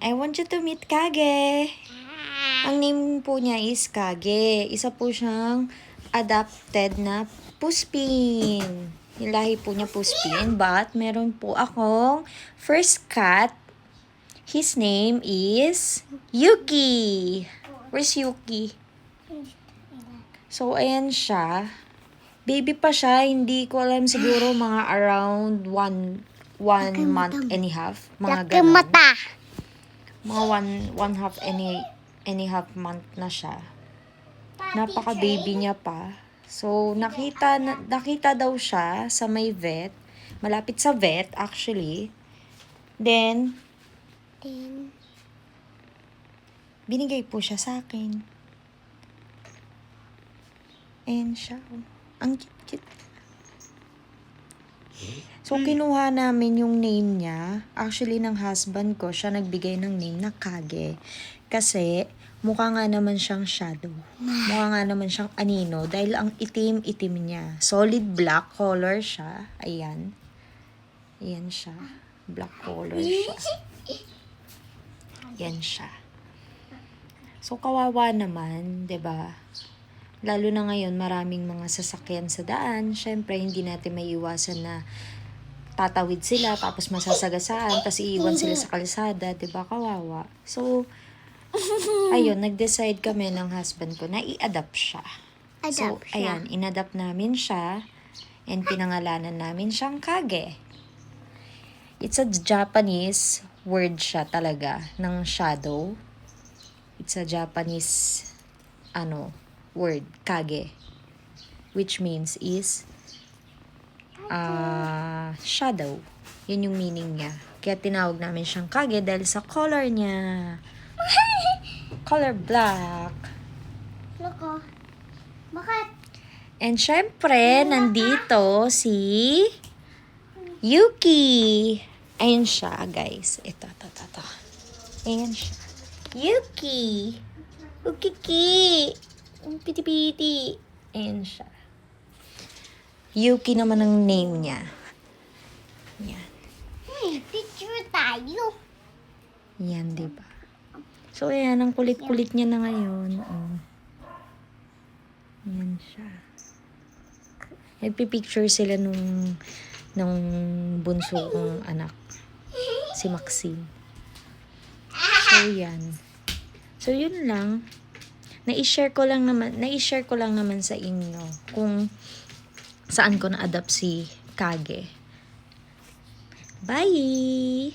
I want you to meet Kage. Ang name po niya is Kage. Isa po siyang adopted na puspin. Yung lahi po niya puspin. But, meron po akong first cat. His name is Yuki. Where's Yuki? So, ayan siya. Baby pa siya. Hindi ko alam, siguro mga around one month and a half. Mga Laki ganun. mata. Mga one half and a half month na siya. Napaka-baby niya pa. So, nakita daw siya sa may vet. Malapit sa vet, actually. Then, binigay po siya sa akin. And siya. Ang cute. So, kinuha namin yung name niya. Actually, ng husband ko, siya nagbigay ng name na Kage. Kasi, mukha nga naman siyang shadow. Mukha nga naman siyang anino. Dahil ang itim-itim niya. Solid black color siya. Ayan. Ayan siya. Black color siya. Ayan siya. So, kawawa naman, 'di ba? Lalo na ngayon, maraming mga sasakyan sa daan. Syempre, hindi natin maiiwasan na tatawid sila, tapos masasagasaan, tapos iiwan sila sa kalsada, 'di ba? Kawawa. So, ayun, nag-decide kami ng husband ko na i-adopt siya. So, ayan, in-adopt namin siya, and pinangalanan namin siyang Kage. It's a Japanese word siya talaga, ng shadow. It's a Japanese, word, Kage. Which means is, shadow. Yun yung meaning niya. Kaya tinawag namin siyang Kage dahil sa color niya. Color black. Loko. Bakit? And syempre, nandito si Yuki. Ayan siya, guys. Ito. Ayan siya. Yuki. Ukiki. Ang piti-piti. Ayan siya. Yuki naman ang name niya. Yan. Picture tayo. Yan, diba? So, ayan. Ang kulit-kulit niya na ngayon. Oh. Yan siya. Nagpipicture sila nung bunso kong anak. Si Maxine. So, yan. So, yun lang. Na-share ko lang naman sa inyo kung saan ko na-adopt si Kage. Bye!